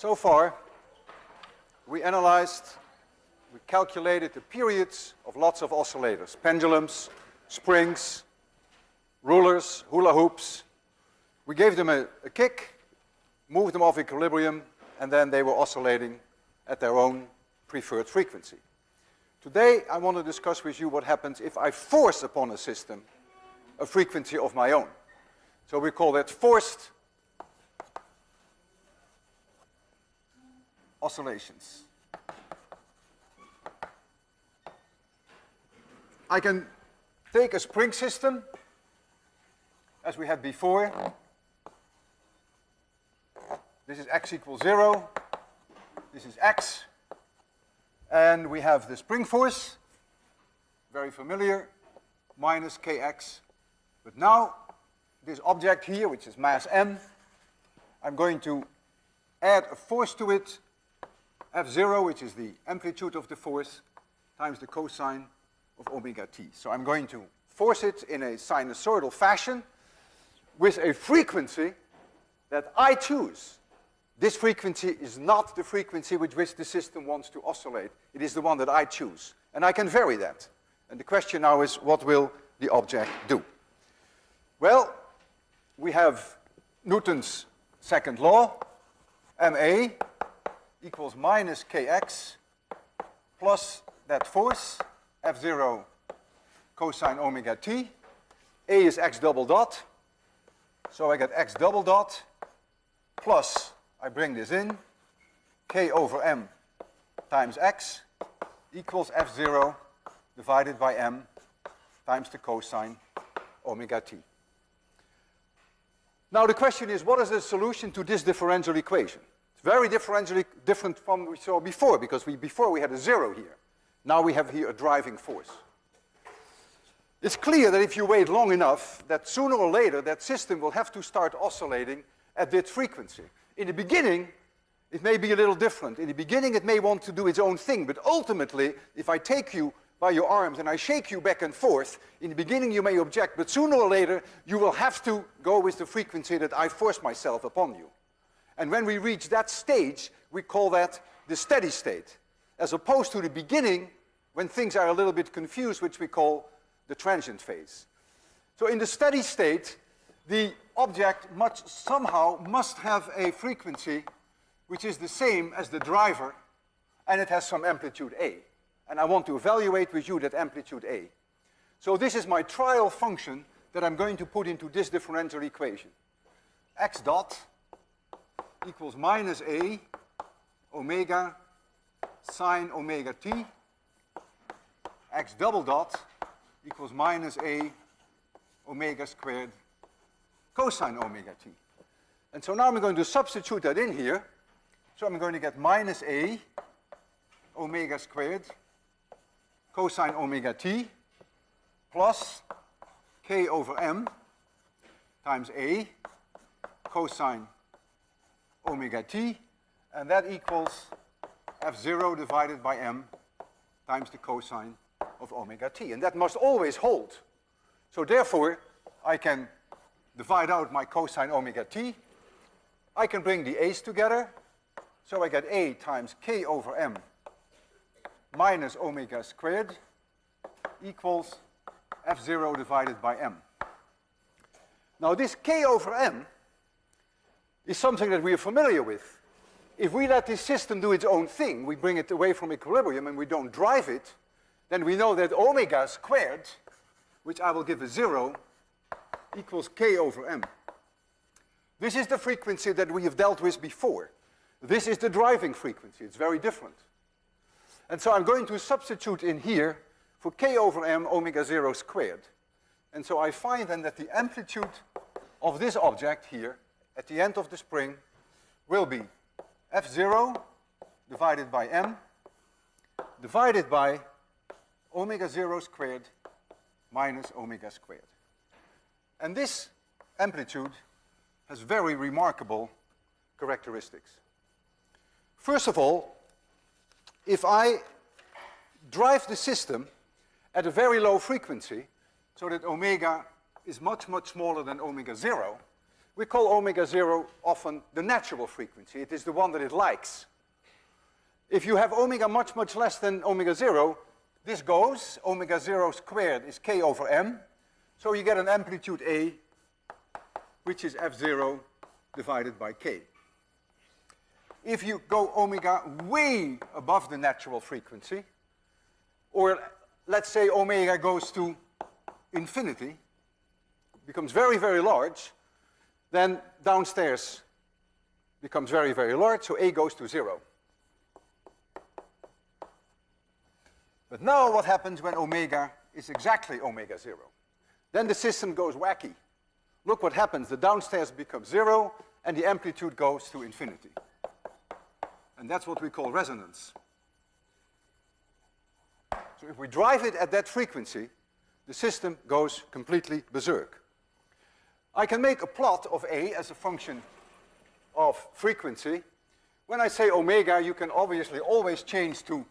So far, we calculated the periods of lots of oscillators, pendulums, springs, rulers, hula hoops. We gave them a kick, moved them off equilibrium, and then they were oscillating at their own preferred frequency. Today, I want to discuss with you what happens if I force upon a system a frequency of my own. So we call that forced oscillations. I can take a spring system, as we had before. This is x equals 0. This is x. And we have the spring force, very familiar, minus kx. But now, this object here, which is mass m, I'm going to add a force to it, F0, which is the amplitude of the force, times the cosine of omega t. So I'm going to force it in a sinusoidal fashion with a frequency that I choose. This frequency is not the frequency with which the system wants to oscillate. It is the one that I choose. And I can vary that. And the question now is, what will the object do? Well, we have Newton's second law, ma equals minus kx plus that force, F0 cosine omega t. A is x double dot. So I get x double dot plus, I bring this in, k over m times x equals F0 divided by m times the cosine omega t. Now the question is, what is the solution to this differential equation? It's very different from what we saw before, because before we had a 0 here. Now we have here a driving force. It's clear that if you wait long enough, that sooner or later that system will have to start oscillating at that frequency. In the beginning, it may be a little different. In the beginning, it may want to do its own thing, but ultimately, if I take you by your arms and I shake you back and forth, in the beginning you may object, but sooner or later, you will have to go with the frequency that I force myself upon you. And when we reach that stage, we call that the steady state, as opposed to the beginning, when things are a little bit confused, which we call the transient phase. So in the steady state, the object somehow must have a frequency which is the same as the driver, and it has some amplitude a. And I want to evaluate with you that amplitude a. So this is my trial function that I'm going to put into this differential equation. X dot equals minus a omega sine omega t. X double dot equals minus a omega squared cosine omega t. And so now I'm going to substitute that in here. So I'm going to get minus a omega squared cosine omega t plus k over m times a cosine omega t, and that equals F0 divided by m times the cosine of omega t. And that must always hold. So therefore, I can divide out my cosine omega t. I can bring the a's together. So I get a times k over m minus omega squared equals F0 divided by m. Now this k over m is something that we are familiar with. If we let this system do its own thing, we bring it away from equilibrium and we don't drive it, then we know that omega squared, which I will give a 0, equals k over m. This is the frequency that we have dealt with before. This is the driving frequency. It's very different. And so I'm going to substitute in here for k over m omega 0 squared. And so I find then that the amplitude of this object here at the end of the spring will be F0 divided by m divided by omega 0 squared minus omega squared. And this amplitude has very remarkable characteristics. First of all, if I drive the system at a very low frequency, so that omega is much, much smaller than omega 0, We call omega 0 often the natural frequency. It is the one that it likes. If you have omega much, much less than omega 0, this goes. Omega 0 squared is k over m. So you get an amplitude A, which is f0 divided by k. If you go omega way above the natural frequency, or let's say omega goes to infinity, becomes very, very large, then downstairs becomes very, very large, so A goes to 0. But now what happens when omega is exactly omega 0? Then the system goes wacky. Look what happens. The downstairs becomes 0, and the amplitude goes to infinity. And that's what we call resonance. So if we drive it at that frequency, the system goes completely berserk. I can make a plot of A as a function of frequency. When I say omega, you can obviously always change to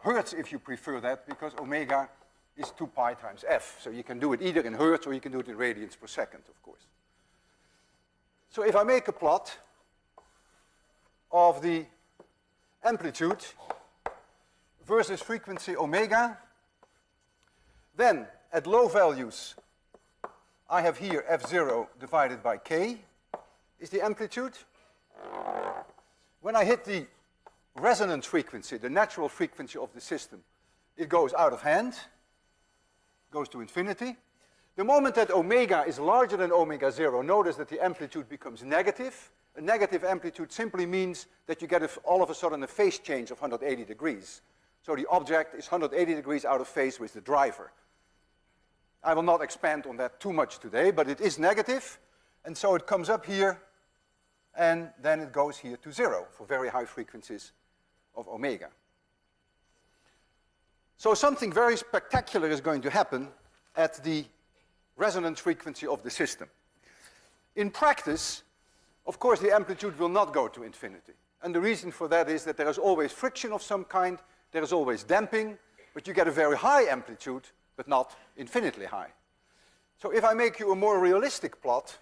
hertz if you prefer that, because omega is 2 pi times f. So you can do it either in hertz or you can do it in radians per second, of course. So if I make a plot of the amplitude versus frequency omega, then at low values I have here f0 divided by k is the amplitude. When I hit the resonance frequency, the natural frequency of the system, it goes out of hand, goes to infinity. The moment that omega is larger than omega 0, notice that the amplitude becomes negative. A negative amplitude simply means that you get all of a sudden a phase change of 180 degrees. So the object is 180 degrees out of phase with the driver. I will not expand on that too much today, but it is negative, and so it comes up here, and then it goes here to 0 for very high frequencies of omega. So something very spectacular is going to happen at the resonance frequency of the system. In practice, of course, the amplitude will not go to infinity. And the reason for that is that there is always friction of some kind, there is always damping, but you get a very high amplitude, but not infinitely high. So if I make you a more realistic plot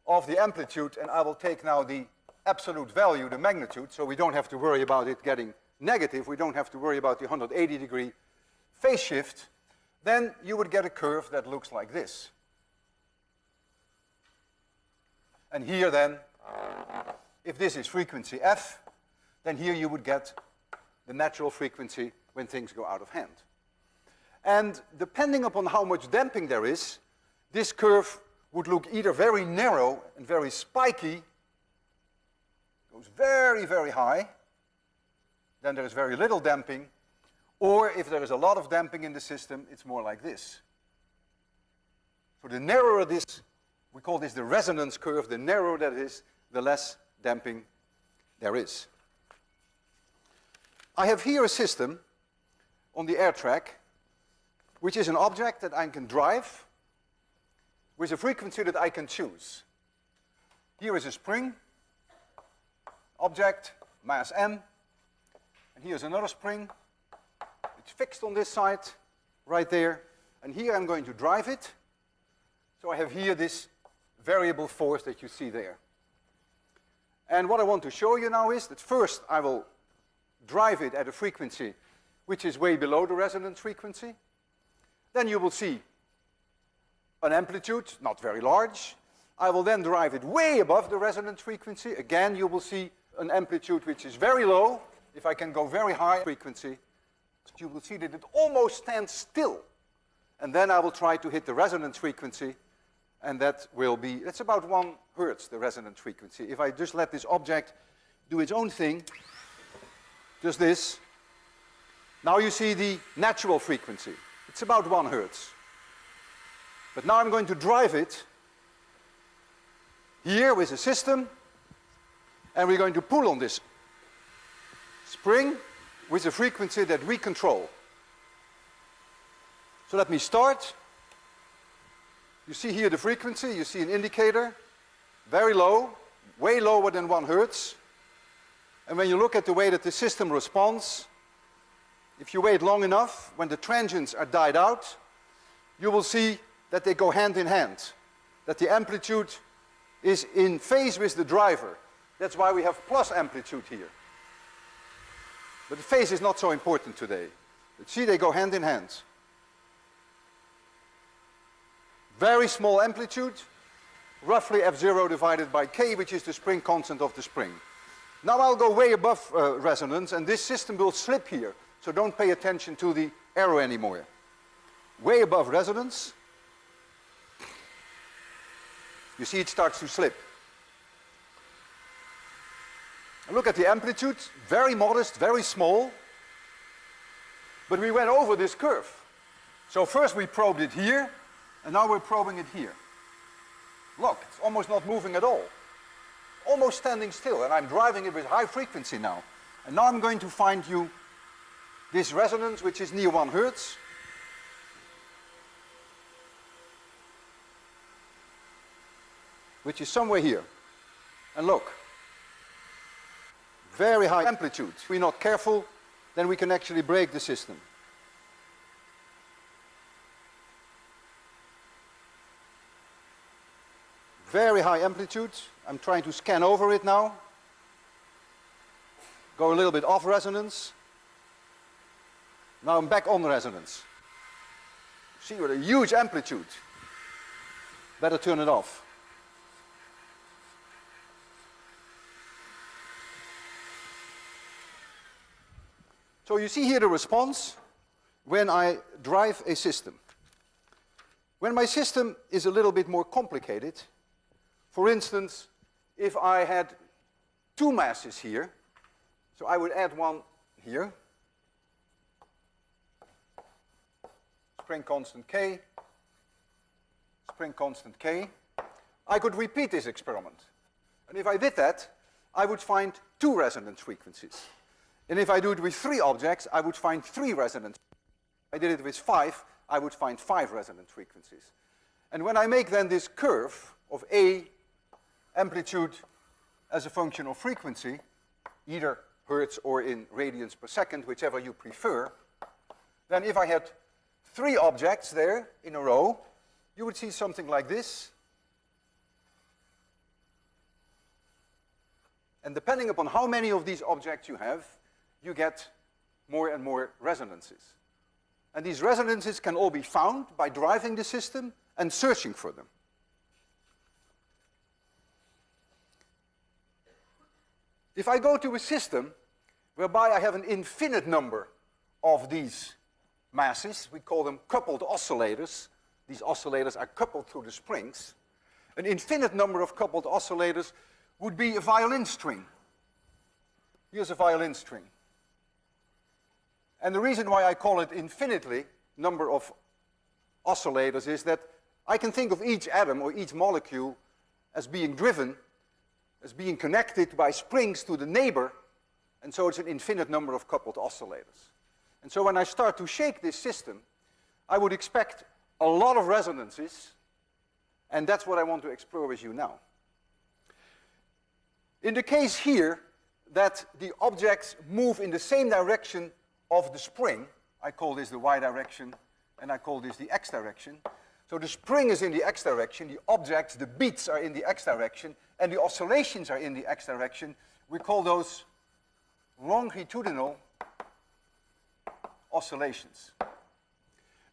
of the amplitude, and I will take now the absolute value, the magnitude, so we don't have to worry about it getting negative, we don't have to worry about the 180 degree phase shift, then you would get a curve that looks like this. And here then, if this is frequency f, then here you would get the natural frequency when things go out of hand. And depending upon how much damping there is, this curve would look either very narrow and very spiky, goes very, very high, then there is very little damping, or if there is a lot of damping in the system, it's more like this. So the narrower this, we call this the resonance curve, the narrower that is, the less damping there is. I have here a system on the air track, which is an object that I can drive with a frequency that I can choose. Here is a spring, object, mass m, and here's another spring. It's fixed on this side, right there, and here I'm going to drive it. So I have here this variable force that you see there. And what I want to show you now is that first I will drive it at a frequency which is way below the resonance frequency. Then you will see an amplitude, not very large. I will then drive it way above the resonance frequency. Again, you will see an amplitude which is very low. If I can go very high frequency, you will see that it almost stands still. And then I will try to hit the resonance frequency, and that will be, it's about 1 hertz, the resonance frequency. If I just let this object do its own thing, just this, now you see the natural frequency. It's about 1 hertz. But now I'm going to drive it here with a system, and we're going to pull on this spring with a frequency that we control. So let me start. You see here the frequency, you see an indicator, very low, way lower than 1 hertz. And when you look at the way that the system responds, if you wait long enough, when the transients are died out, you will see that they go hand in hand, that the amplitude is in phase with the driver. That's why we have plus amplitude here. But the phase is not so important today. But see, they go hand in hand. Very small amplitude, roughly F0 divided by K, which is the spring constant of the spring. Now I'll go way above resonance, and this system will slip here. So don't pay attention to the arrow anymore. Way above resonance. You see it starts to slip. And look at the amplitude, very modest, very small. But we went over this curve. So first we probed it here, and now we're probing it here. Look, it's almost not moving at all. Almost standing still, and I'm driving it with high frequency now. And now I'm going to find you this resonance, which is near 1 Hertz. Which is somewhere here. And look, very high amplitude. If we're not careful, then we can actually break the system. Very high amplitude. I'm trying to scan over it now. Go a little bit off resonance. Now I'm back on resonance. See, with a huge amplitude. Better turn it off. So you see here the response when I drive a system. When my system is a little bit more complicated, for instance, if I had 2 masses here, so I would add one here, spring constant K, spring constant K, I could repeat this experiment. And if I did that, I would find 2 resonance frequencies. And if I do it with 3 objects, I would find 3 resonance. If I did it with 5, I would find 5 resonance frequencies. And when I make then this curve of A amplitude as a function of frequency, either hertz or in radians per second, whichever you prefer, then if I had 3 objects there in a row, you would see something like this. And depending upon how many of these objects you have, you get more and more resonances. And these resonances can all be found by driving the system and searching for them. If I go to a system whereby I have an infinite number of these masses, we call them coupled oscillators. These oscillators are coupled to the springs. An infinite number of coupled oscillators would be a violin string. Here's a violin string. And the reason why I call it infinitely number of oscillators is that I can think of each atom or each molecule as being driven, as being connected by springs to the neighbor, and so it's an infinite number of coupled oscillators. And so when I start to shake this system, I would expect a lot of resonances, and that's what I want to explore with you now. In the case here that the objects move in the same direction of the spring, I call this the y direction, and I call this the x direction. So the spring is in the x direction, the objects, the beats are in the x direction, and the oscillations are in the x direction. We call those longitudinal oscillations.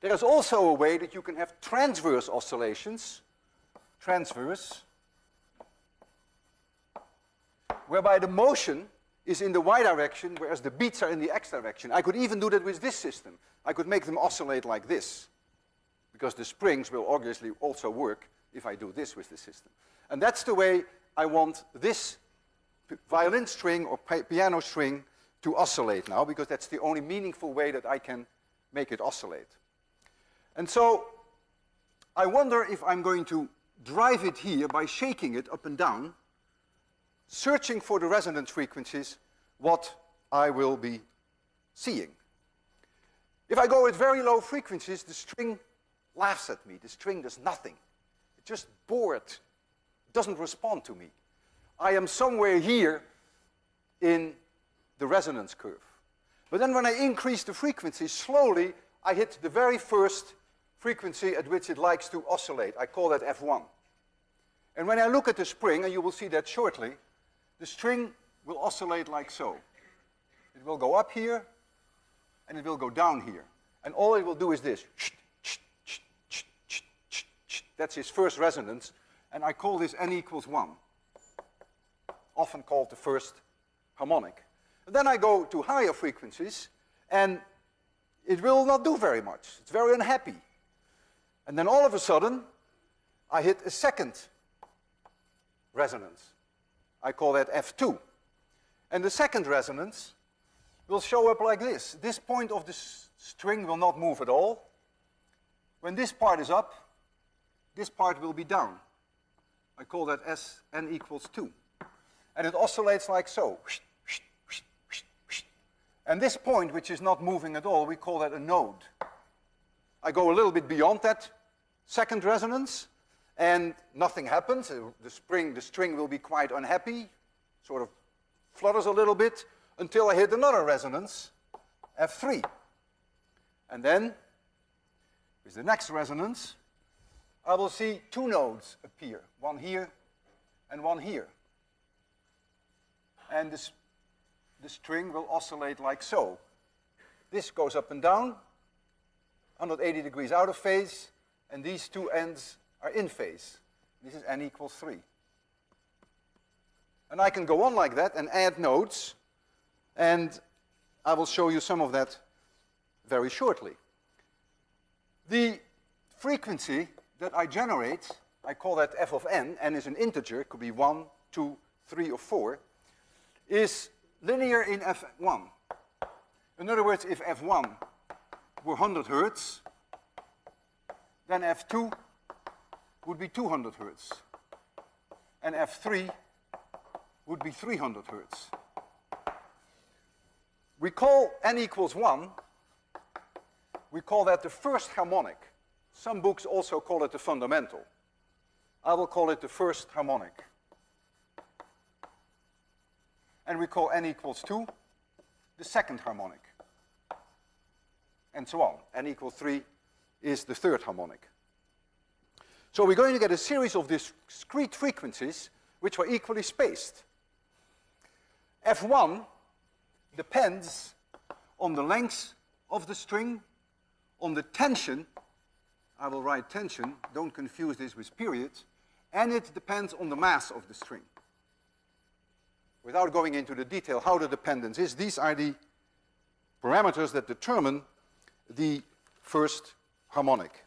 There is also a way that you can have transverse oscillations, transverse, whereby the motion is in the y direction, whereas the beats are in the x direction. I could even do that with this system. I could make them oscillate like this, because the springs will obviously also work if I do this with the system. And that's the way I want this violin string or piano string to oscillate now, because that's the only meaningful way that I can make it oscillate. And so I wonder if I'm going to drive it here by shaking it up and down, searching for the resonance frequencies, what I will be seeing. If I go with very low frequencies, the string laughs at me. The string does nothing. It's just bored. It doesn't respond to me. I am somewhere here in the resonance curve. But then when I increase the frequency, slowly I hit the very first frequency at which it likes to oscillate. I call that F1. And when I look at the spring, and you will see that shortly, the string will oscillate like so. It will go up here, and it will go down here. And all it will do is this. That's its first resonance, and I call this n equals 1, often called the first harmonic. And then I go to higher frequencies, and it will not do very much. It's very unhappy. And then all of a sudden, I hit a second resonance. I call that F2. And the second resonance will show up like this. This point of the string will not move at all. When this part is up, this part will be down. I call that n equals 2. And it oscillates like so. And this point, which is not moving at all, we call that a node. I go a little bit beyond that second resonance, and nothing happens. The string will be quite unhappy, sort of flutters a little bit, until I hit another resonance, F3. And then, with the next resonance, I will see two nodes appear, one here and one here. And the string will oscillate like so. This goes up and down, 180 degrees out of phase, and these two ends are in phase. This is n equals 3. And I can go on like that and add nodes, and I will show you some of that very shortly. The frequency that I generate, I call that f of n. N is an integer, it could be 1, 2, 3, or 4, is linear in f1. In other words, if f1 were 100 hertz, then f2 would be 200 hertz, and f3 would be 300 hertz. We call n equals 1, we call that the first harmonic. Some books also call it the fundamental. I will call it the first harmonic. And we call n equals 2 the second harmonic. And so on. N equals 3 is the third harmonic. So we're going to get a series of discrete frequencies which are equally spaced. F1 depends on the length of the string, on the tension. I will write tension, don't confuse this with period, and it depends on the mass of the string. Without going into the detail how the dependence is, these are the parameters that determine the first harmonic.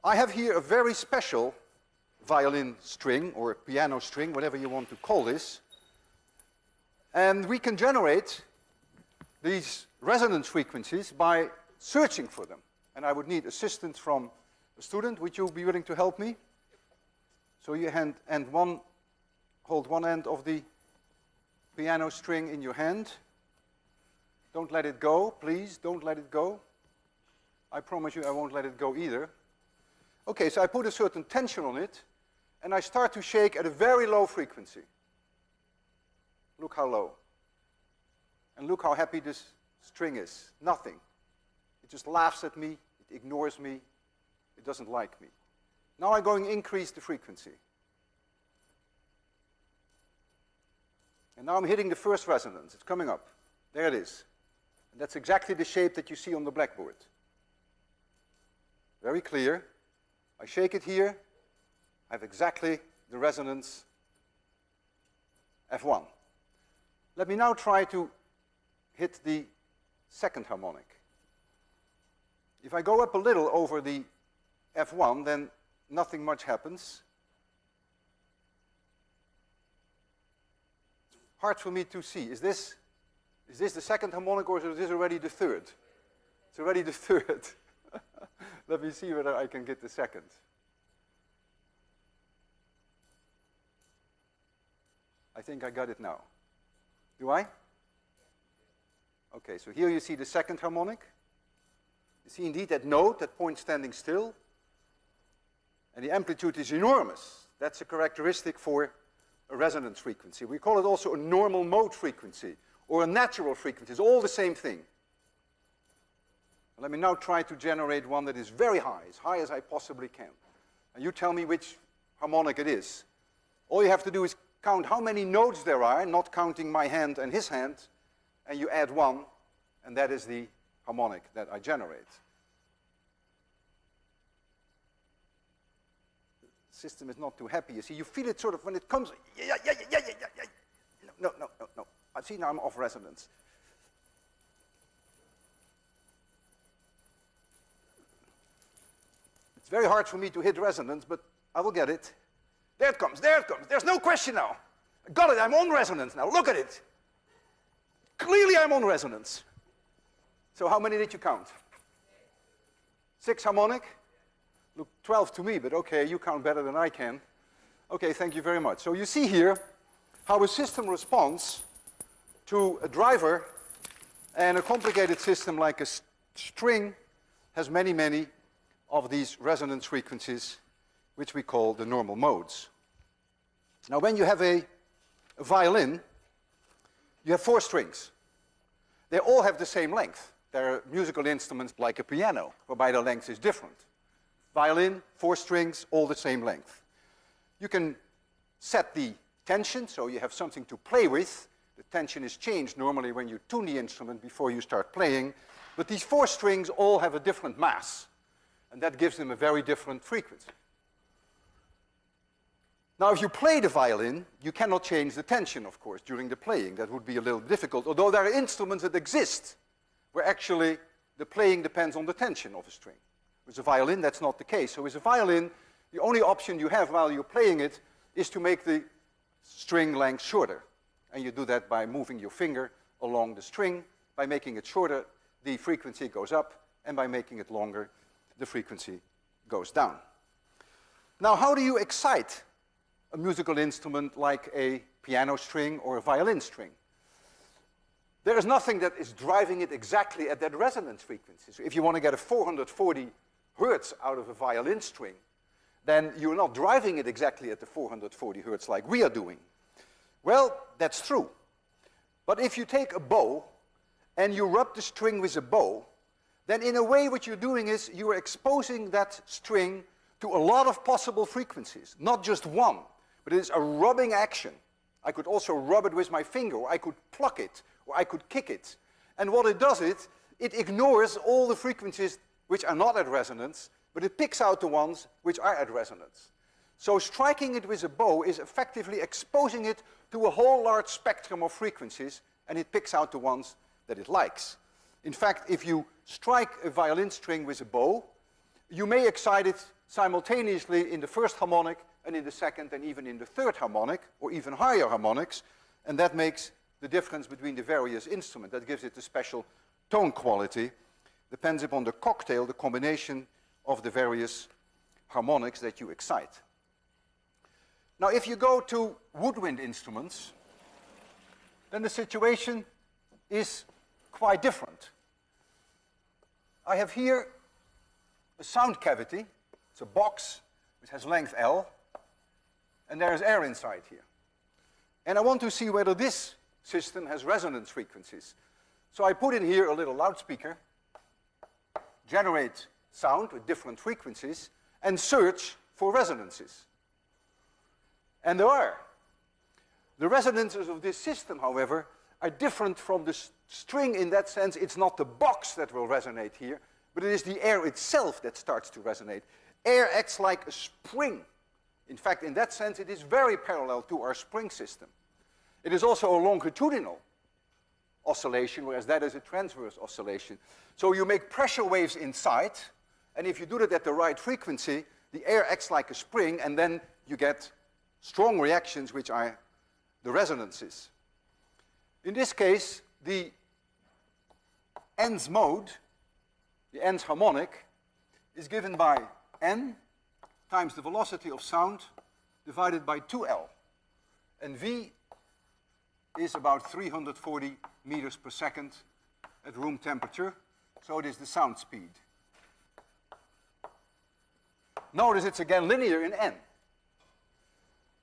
I have here a very special violin string, or piano string, whatever you want to call this, and we can generate these resonance frequencies by searching for them. And I would need assistance from a student. Would you be willing to help me? So you hold one end of the piano string in your hand. Don't let it go, please, don't let it go. I promise you I won't let it go either. Okay, so I put a certain tension on it, and I start to shake at a very low frequency. Look how low. And look how happy this string is. Nothing. It just laughs at me, it ignores me, it doesn't like me. Now I'm going to increase the frequency. And now I'm hitting the first resonance. It's coming up. There it is. And that's exactly the shape that you see on the blackboard. Very clear. I shake it here. I have exactly the resonance F1. Let me now try to hit the second harmonic. If I go up a little over the F1, then nothing much happens. Hard for me to see. Is this the second harmonic, or is this already the third? It's already the third. Let me see whether I can get the second. I think I got it now. Do I? Okay, so here you see the second harmonic. You see indeed that note, that point standing still. And the amplitude is enormous. That's a characteristic for a resonance frequency. We call it also a normal mode frequency, or a natural frequency. It's all the same thing. Let me now try to generate one that is very high as I possibly can. And you tell me which harmonic it is. All you have to do is count how many notes there are, not counting my hand and his hand, and you add 1, and that is the harmonic that I generate. The system is not too happy. You see, you feel it sort of when it comes, yeah. No. I see now I'm off resonance. It's very hard for me to hit resonance, but I will get it. There it comes. There's no question now. I got it, I'm on resonance now. Look at it. Clearly I'm on resonance. So how many did you count? 6 harmonic? Look, 12 to me, but okay, you count better than I can. Okay, thank you very much. So you see here how a system responds to a driver, and a complicated system like a string has many of these resonance frequencies, which we call the normal modes. Now, when you have a violin, you have 4 strings. They all have the same length. There are musical instruments like a piano, whereby the length is different. Violin, 4 strings, all the same length. You can set the tension, so you have something to play with. The tension is changed normally when you tune the instrument before you start playing. But these 4 strings all have a different mass, and that gives them a very different frequency. Now, if you play the violin, you cannot change the tension, of course, during the playing. That would be a little difficult, although there are instruments that exist where actually the playing depends on the tension of a string. With a violin, that's not the case. So with a violin, the only option you have while you're playing it is to make the string length shorter. And you do that by moving your finger along the string. By making it shorter, the frequency goes up, and by making it longer, the frequency goes down. Now, how do you excite a musical instrument like a piano string or a violin string? There is nothing that is driving it exactly at that resonance frequency. So if you want to get a 440 hertz out of a violin string, then you're not driving it exactly at the 440 hertz like we are doing. Well, that's true. But if you take a bow and you rub the string with a bow, then in a way what you're doing is you are exposing that string to a lot of possible frequencies, not just one, but it is a rubbing action. I could also rub it with my finger, or I could pluck it, or I could kick it. And what it does, it ignores all the frequencies which are not at resonance, but it picks out the ones which are at resonance. So striking it with a bow is effectively exposing it to a whole large spectrum of frequencies, and it picks out the ones that it likes. In fact, if you strike a violin string with a bow, you may excite it simultaneously in the first harmonic and in the second and even in the third harmonic, or even higher harmonics, and that makes the difference between the various instruments. That gives it a special tone quality. Depends upon the cocktail, the combination of the various harmonics that you excite. Now, if you go to woodwind instruments, then the situation is quite different. I have here a sound cavity. It's a box which has length L, and there is air inside here. And I want to see whether this system has resonance frequencies. So I put in here a little loudspeaker, generate sound with different frequencies, and search for resonances. And there are. The resonances of this system, however, are different from the string in that sense. It's not the box that will resonate here, but it is the air itself that starts to resonate. Air acts like a spring. In fact, in that sense, it is very parallel to our spring system. It is also a longitudinal oscillation, whereas that is a transverse oscillation. So you make pressure waves inside, and if you do that at the right frequency, the air acts like a spring, and then you get strong reactions, which are the resonances. In this case, the nth mode, the nth harmonic, is given by n times the velocity of sound divided by 2L. And V is about 340 meters per second at room temperature, so it is the sound speed. Notice it's again linear in n.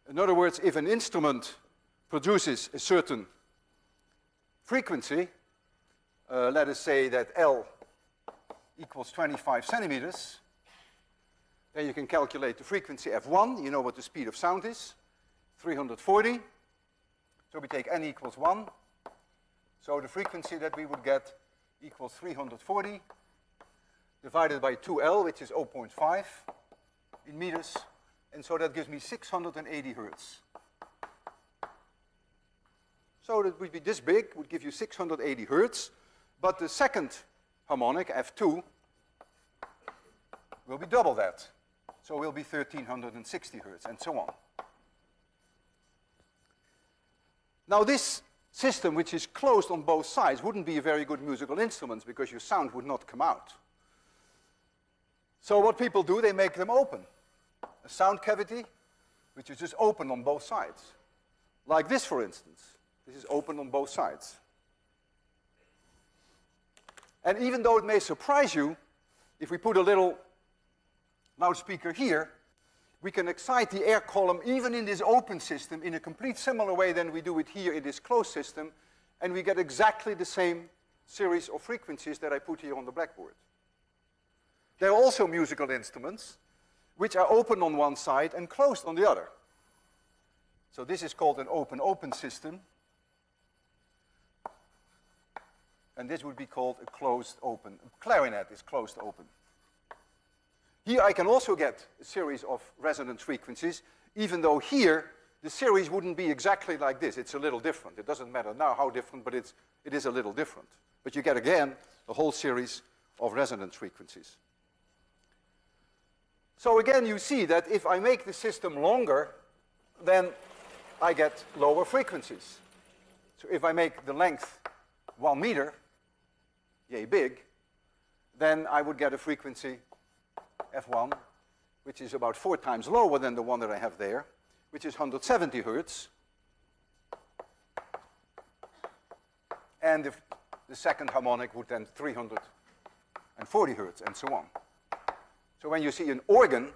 In other words, if an instrument produces a certain frequency, let us say that L equals 25 centimeters, Then you can calculate the frequency f1. You know what the speed of sound is, 340. So we take n equals 1. So the frequency that we would get equals 340 divided by 2L, which is 0.5 in meters. And so that gives me 680 hertz. So that would be this big, would give you 680 hertz. But the second harmonic, F2, will be double that. So will be 1360 hertz, and so on. Now this system, which is closed on both sides, wouldn't be a very good musical instrument because your sound would not come out. So what people do, they make them open. A sound cavity, which is just open on both sides. Like this, for instance. This is open on both sides. And even though it may surprise you, if we put a little loudspeaker here, we can excite the air column even in this open system in a complete similar way than we do it here in this closed system, and we get exactly the same series of frequencies that I put here on the blackboard. There are also musical instruments which are open on one side and closed on the other. So this is called an open-open system. And this would be called a closed-open. Clarinet is closed-open. Here I can also get a series of resonance frequencies, even though here the series wouldn't be exactly like this. It's a little different. It doesn't matter now how different, but it is a little different. But you get, again, a whole series of resonance frequencies. So again, you see that if I make the system longer, then I get lower frequencies. So if I make the length 1 meter, yay big, then I would get a frequency F1, which is about 4 times lower than the one that I have there, which is 170 hertz. And the second harmonic would then 340 hertz, and so on. So when you see an organ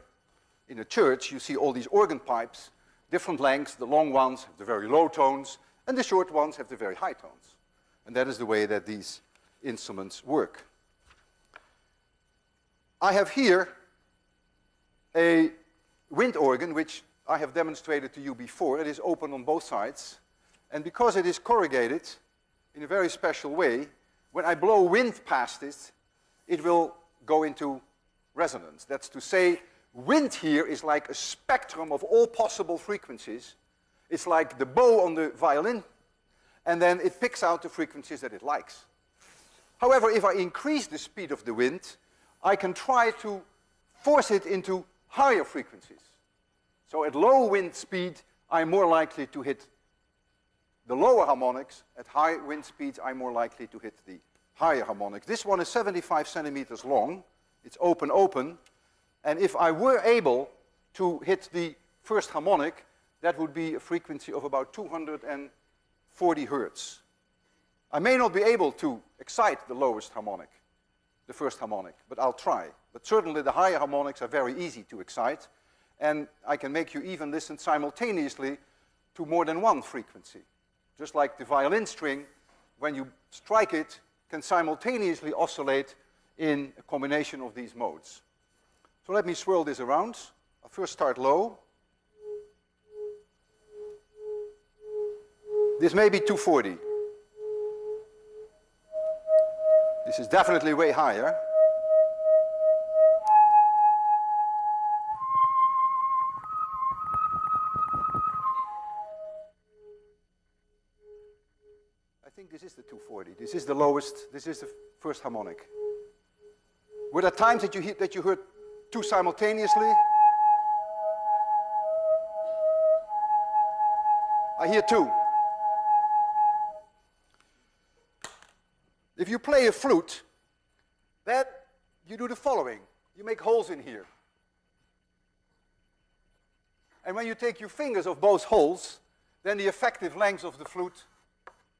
in a church, you see all these organ pipes, different lengths. The long ones have the very low tones, and the short ones have the very high tones. And that is the way that these instruments work. I have here a wind organ, which I have demonstrated to you before. It is open on both sides. And because it is corrugated in a very special way, when I blow wind past it, it will go into resonance. That's to say, wind here is like a spectrum of all possible frequencies. It's like the bow on the violin, and then it picks out the frequencies that it likes. However, if I increase the speed of the wind, I can try to force it into higher frequencies. So at low wind speed, I'm more likely to hit the lower harmonics. At high wind speeds, I'm more likely to hit the higher harmonics. This one is 75 centimeters long. It's open. And if I were able to hit the first harmonic, that would be a frequency of about 240 hertz. I may not be able to excite the lowest harmonic, the first harmonic, but I'll try. But certainly the higher harmonics are very easy to excite, and I can make you even listen simultaneously to more than one frequency. Just like the violin string, when you strike it, can simultaneously oscillate in a combination of these modes. So let me swirl this around. I'll first start low. This may be 240. This is definitely way higher. I think this is the 240. This is the lowest. This is the first harmonic. Were there times that you heard two simultaneously? I hear two. If you play a flute, then you do the following. You make holes in here. And when you take your fingers of both holes, then the effective length of the flute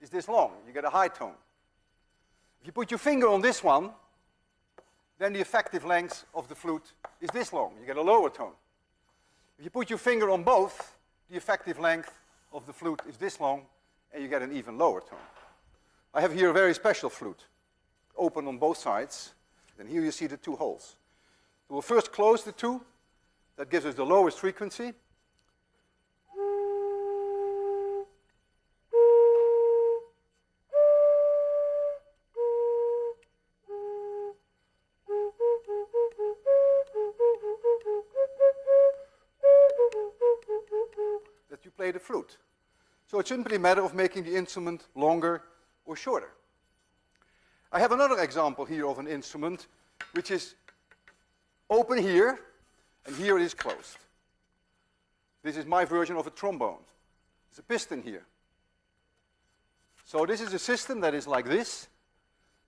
is this long. You get a high tone. If you put your finger on this one, then the effective length of the flute is this long. You get a lower tone. If you put your finger on both, the effective length of the flute is this long, and you get an even lower tone. I have here a very special flute, open on both sides, and here you see the two holes. We'll first close the two, That gives us the lowest frequency. That you play the flute. So it's simply a matter of making the instrument longer or shorter. I have another example here of an instrument which is open here, and here it is closed. This is my version of a trombone. There's a piston here. So this is a system that is like this,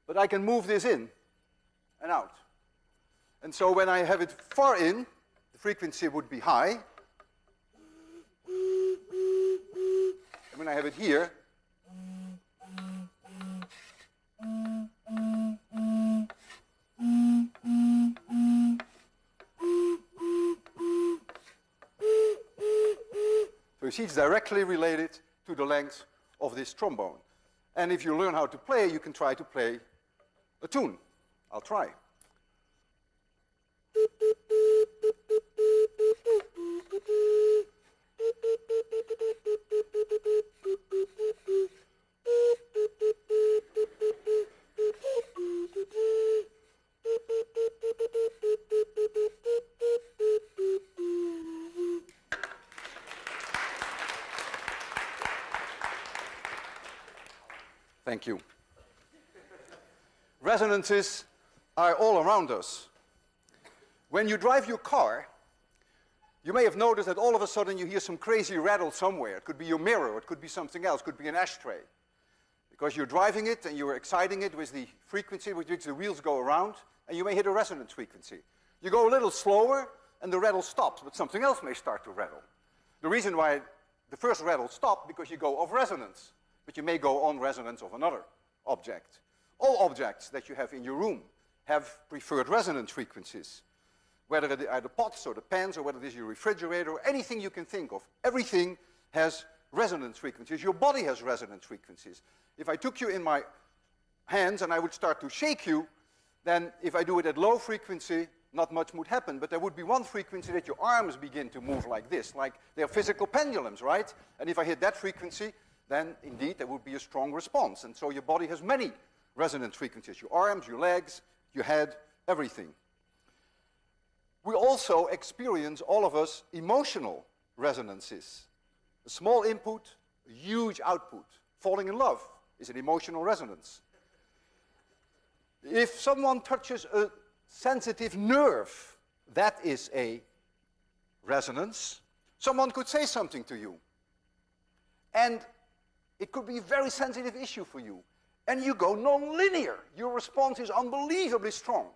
but I can move this in and out. And so when I have it far in, the frequency would be high. And when I have it here, so you see it's directly related to the length of this trombone. And if you learn how to play, you can try to play a tune. I'll try. Thank you. Resonances are all around us. When you drive your car, you may have noticed that all of a sudden you hear some crazy rattle somewhere. It could be your mirror, or it could be something else, it could be an ashtray. Because you're driving it and you're exciting it with the frequency with which the wheels go around, and you may hit a resonance frequency. You go a little slower and the rattle stops, but something else may start to rattle. The reason why the first rattle stopped, because you go off resonance. But you may go on resonance of another object. All objects that you have in your room have preferred resonance frequencies. Whether they are the pots or the pans, or whether it is your refrigerator, or anything you can think of. Everything has resonance frequencies. Your body has resonance frequencies. If I took you in my hands and I would start to shake you, then if I do it at low frequency, not much would happen. But there would be one frequency that your arms begin to move like this, like they're physical pendulums, right? And if I hit that frequency, then indeed there would be a strong response. And so your body has many resonance frequencies. Your arms, your legs, your head, everything. We also experience, all of us, emotional resonances. A small input, a huge output. Falling in love is an emotional resonance. If someone touches a sensitive nerve, that is a resonance. Someone could say something to you. And it could be a very sensitive issue for you. And you go non-linear. Your response is unbelievably strong.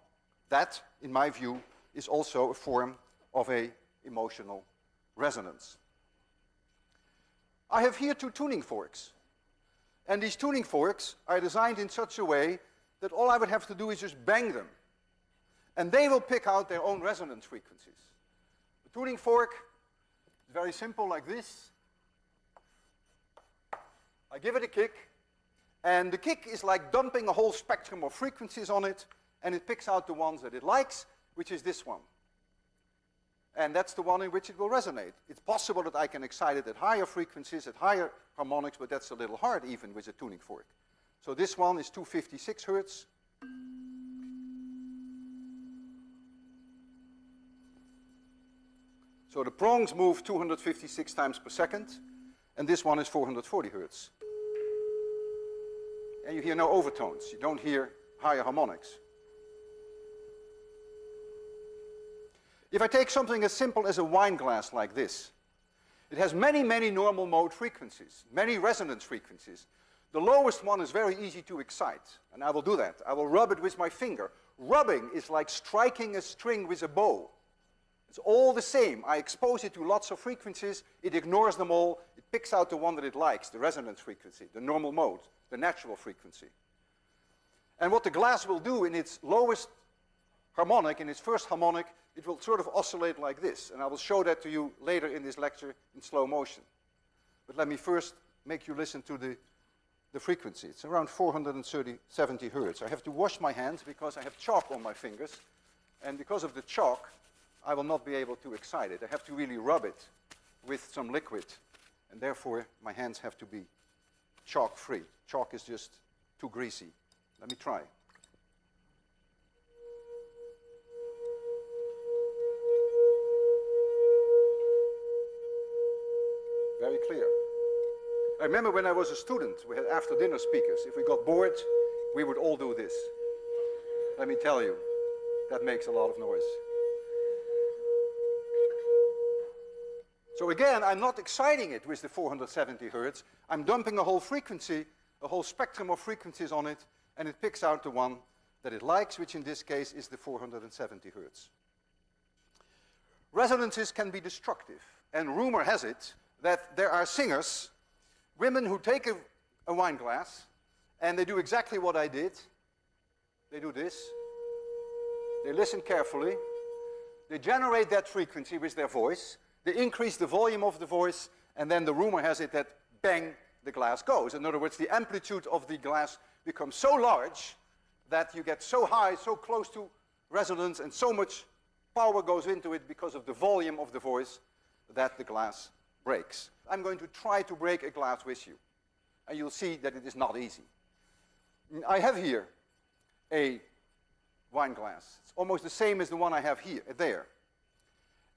That, in my view, is also a form of an emotional resonance. I have here two tuning forks. And these tuning forks are designed in such a way that all I would have to do is just bang them. And they will pick out their own resonance frequencies. The tuning fork is very simple, like this. I give it a kick, and the kick is like dumping a whole spectrum of frequencies on it, and it picks out the ones that it likes, which is this one. And that's the one in which it will resonate. It's possible that I can excite it at higher frequencies, at higher harmonics, but that's a little hard even with a tuning fork. So this one is 256 Hertz. So the prongs move 256 times per second, and this one is 440 Hertz. And you hear no overtones. You don't hear higher harmonics. If I take something as simple as a wine glass like this, it has many, many normal mode frequencies, many resonance frequencies. The lowest one is very easy to excite, and I will do that. I will rub it with my finger. Rubbing is like striking a string with a bow. It's all the same. I expose it to lots of frequencies, it ignores them all, it picks out the one that it likes, the resonance frequency, the normal mode, the natural frequency. And what the glass will do in its lowest harmonic, in its first harmonic, it will sort of oscillate like this. And I will show that to you later in this lecture in slow motion. But let me first make you listen to the frequency. It's around 470 Hertz. I have to wash my hands because I have chalk on my fingers. And because of the chalk, I will not be able to excite it. I have to really rub it with some liquid, and therefore my hands have to be chalk-free. Chalk is just too greasy. Let me try. Very clear. I remember when I was a student, we had after dinner speakers. If we got bored, we would all do this. Let me tell you, that makes a lot of noise. So again, I'm not exciting it with the 470 hertz. I'm dumping a whole frequency, a whole spectrum of frequencies on it, and it picks out the one that it likes, which in this case is the 470 hertz. Resonances can be destructive, and rumor has it that there are singers, women who take a wine glass, and they do exactly what I did. They do this. They listen carefully. They generate that frequency with their voice. They increase the volume of the voice, and then the rumor has it that bang, the glass goes. In other words, the amplitude of the glass becomes so large that you get so high, so close to resonance, and so much power goes into it because of the volume of the voice that the glass breaks. I'm going to try to break a glass with you, and you'll see that it is not easy. I have here a wine glass. It's almost the same as the one I have here, there.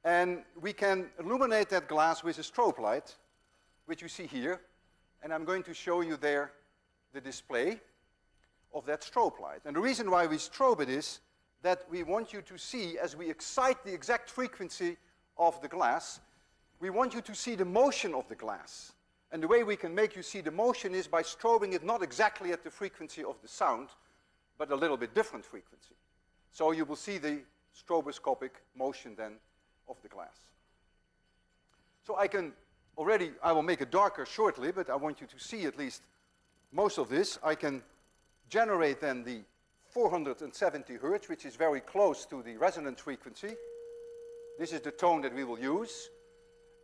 And we can illuminate that glass with a strobe light, which you see here, and I'm going to show you there the display of that strobe light. And the reason why we strobe it is that we want you to see, as we excite the exact frequency of the glass, we want you to see the motion of the glass. And the way we can make you see the motion is by strobing it not exactly at the frequency of the sound, but a little bit different frequency. So you will see the stroboscopic motion then of the glass. So I will make it darker shortly, but I want you to see at least most of this. I can generate then the 470 hertz, which is very close to the resonance frequency. This is the tone that we will use.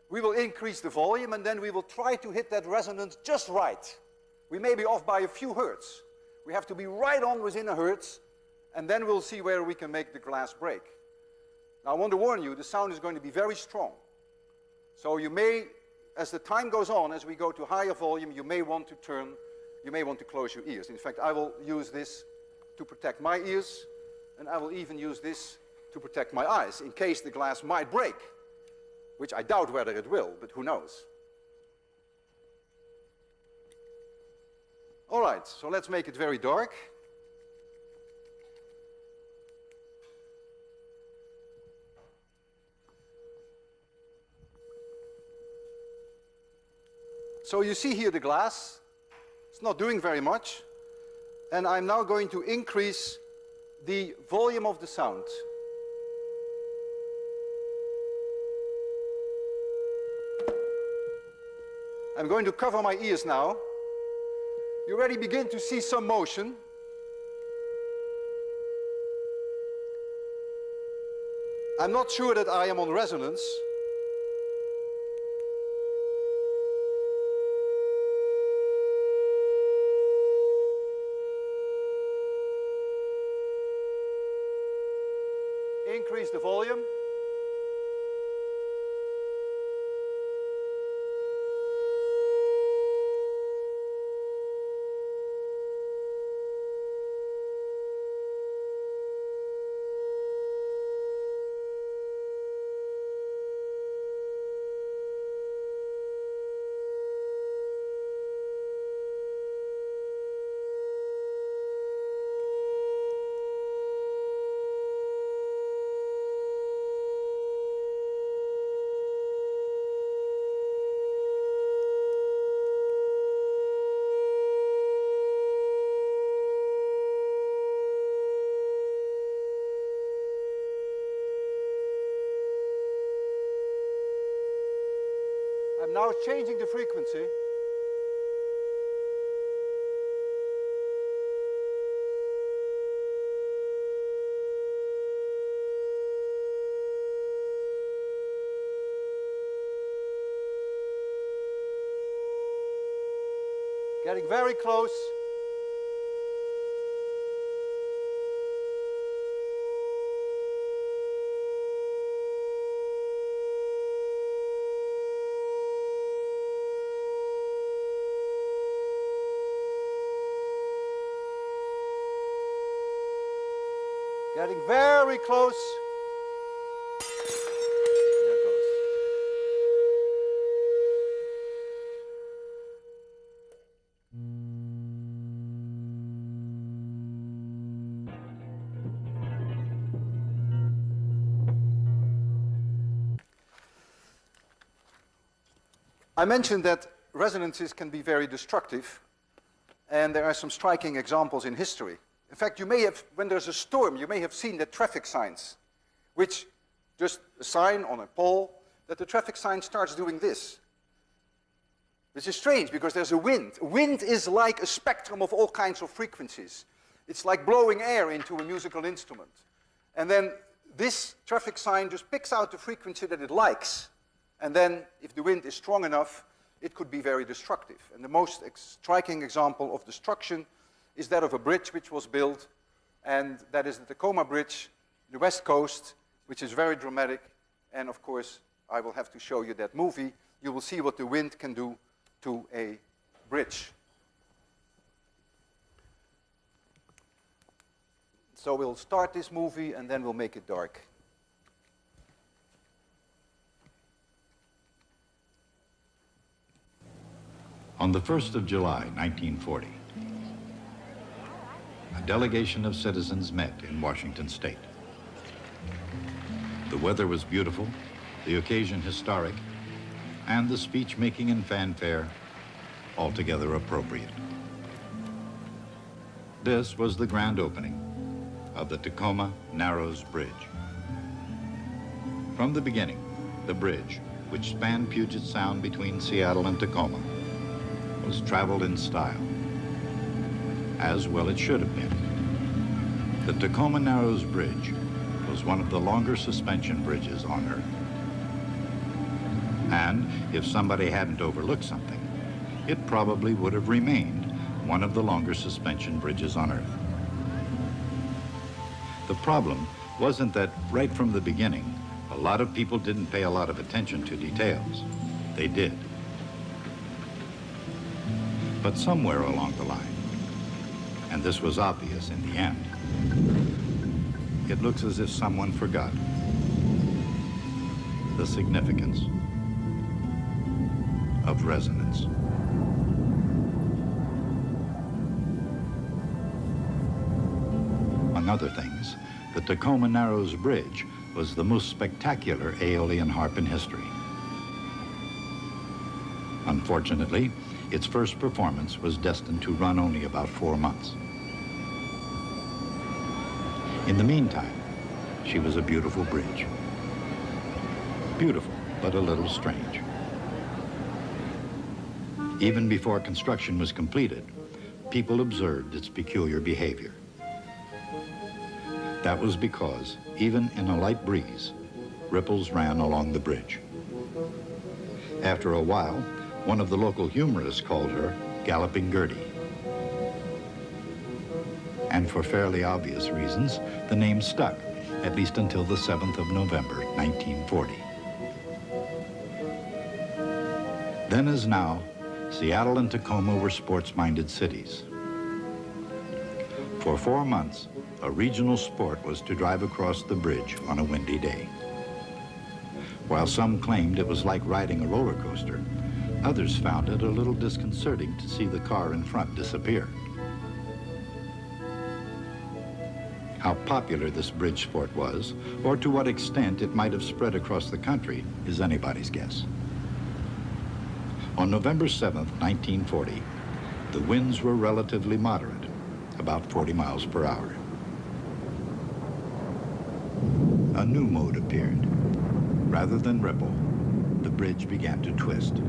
We will increase the volume, and then we will try to hit that resonance just right. We may be off by a few hertz. We have to be right on within a hertz, and then we'll see where we can make the glass break. Now, I want to warn you, the sound is going to be very strong. So you may, as the time goes on, as we go to higher volume, you may want to close your ears. In fact, I will use this to protect my ears, and I will even use this to protect my eyes, in case the glass might break, which I doubt whether it will, but who knows. All right, so let's make it very dark. So you see here the glass. It's not doing very much. And I'm now going to increase the volume of the sound. I'm going to cover my ears now. You already begin to see some motion. I'm not sure that I am on resonance. Increase the volume. I'm now changing the frequency. Getting very close. Getting very close. There it goes. I mentioned that resonances can be very destructive, and there are some striking examples in history. In fact, you may have, when there's a storm, you may have seen the traffic signs, which just a sign on a pole, that the traffic sign starts doing this. Which is strange, because there's a wind. Wind is like a spectrum of all kinds of frequencies. It's like blowing air into a musical instrument. And then this traffic sign just picks out the frequency that it likes. And then, if the wind is strong enough, it could be very destructive. And the most striking example of destruction is that of a bridge which was built, and that is the Tacoma Bridge, the West Coast, which is very dramatic. And of course, I will have to show you that movie. You will see what the wind can do to a bridge. So we'll start this movie, and then we'll make it dark. On the 1st of July, 1940, a delegation of citizens met in Washington State. The weather was beautiful, the occasion historic, and the speech-making and fanfare altogether appropriate. This was the grand opening of the Tacoma Narrows Bridge. From the beginning, the bridge, which spanned Puget Sound between Seattle and Tacoma, was traveled in style, as well it should have been. The Tacoma Narrows Bridge was one of the longer suspension bridges on Earth. And if somebody hadn't overlooked something, it probably would have remained one of the longer suspension bridges on Earth. The problem wasn't that right from the beginning, a lot of people didn't pay a lot of attention to details. They did. But somewhere along the line, and this was obvious in the end, it looks as if someone forgot the significance of resonance. Among other things, the Tacoma Narrows Bridge was the most spectacular Aeolian harp in history. Unfortunately, its first performance was destined to run only about 4 months. In the meantime, she was a beautiful bridge. Beautiful, but a little strange. Even before construction was completed, people observed its peculiar behavior. That was because, even in a light breeze, ripples ran along the bridge. After a while, one of the local humorists called her Galloping Gertie. And for fairly obvious reasons, the name stuck, at least until the 7th of November, 1940. Then as now, Seattle and Tacoma were sports-minded cities. For 4 months, a regional sport was to drive across the bridge on a windy day. While some claimed it was like riding a roller coaster, others found it a little disconcerting to see the car in front disappear. How popular this bridge sport was, or to what extent it might have spread across the country, is anybody's guess. On November 7th, 1940, the winds were relatively moderate, about 40 miles per hour. A new mode appeared. Rather than ripple, the bridge began to twist.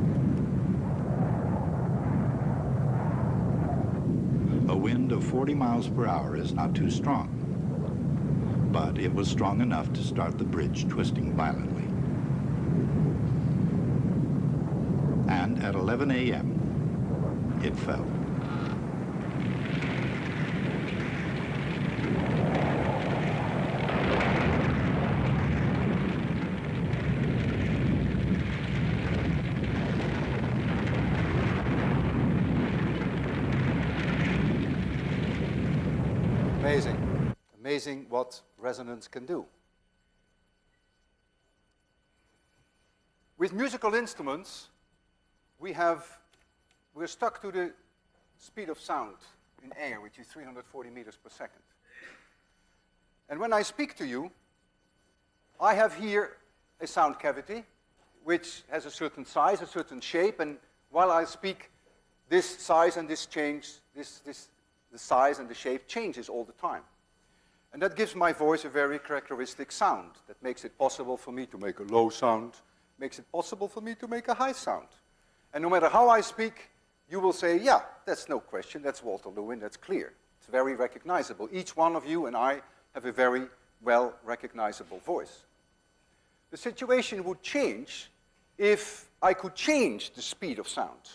A wind of 40 miles per hour is not too strong, but it was strong enough to start the bridge twisting violently. And at 11 a.m., it fell. Amazing what resonance can do. With musical instruments, we're stuck to the speed of sound in air, which is 340 meters per second. And when I speak to you, I have here a sound cavity, which has a certain size, a certain shape, and while I speak, this size and this change, the size and the shape changes all the time. And that gives my voice a very characteristic sound that makes it possible for me to make a low sound, makes it possible for me to make a high sound. And no matter how I speak, you will say, yeah, that's no question, that's Walter Lewin, that's clear. It's very recognizable. Each one of you and I have a very well recognizable voice. The situation would change if I could change the speed of sound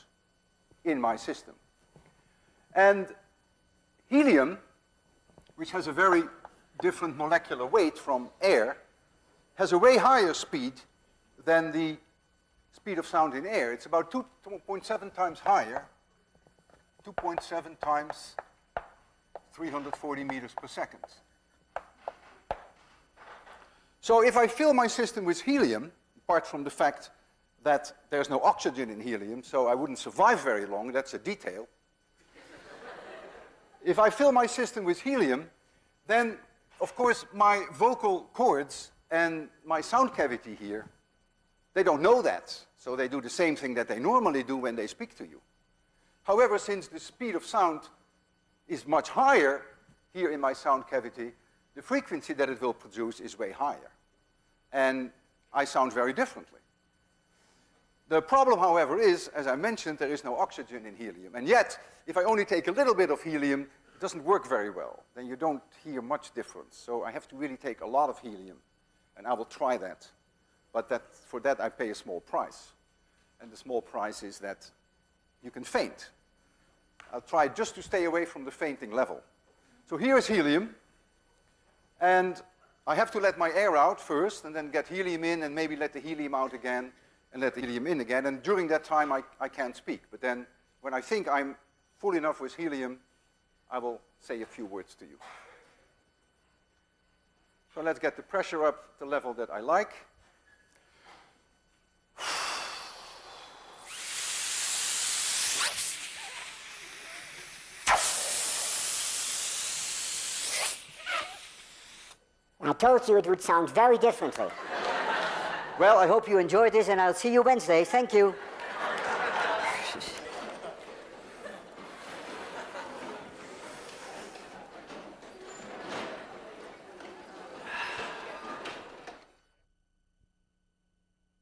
in my system. And helium, which has a very different molecular weight from air, has a way higher speed than the speed of sound in air. It's about 2.7 times higher, 2.7 times 340 meters per second. So if I fill my system with helium, apart from the fact that there's no oxygen in helium, so I wouldn't survive very long, that's a detail. If I fill my system with helium, then, of course, my vocal cords and my sound cavity here, they don't know that, so they do the same thing that they normally do when they speak to you. However, since the speed of sound is much higher here in my sound cavity, the frequency that it will produce is way higher. And I sound very differently. The problem, however, is, as I mentioned, there is no oxygen in helium. And yet, if I only take a little bit of helium, it doesn't work very well. Then you don't hear much difference. So I have to really take a lot of helium. And I will try that. But for that, I pay a small price. And the small price is that you can faint. I'll try just to stay away from the fainting level. So here is helium. And I have to let my air out first, and then get helium in, and maybe let the helium out again, and let the helium in again. And during that time, I can't speak. But then, when I think I'm full enough with helium, I will say a few words to you. So let's get the pressure up to the level that I like. I told you it would sound very differently. Well, I hope you enjoyed this, and I'll see you Wednesday. Thank you.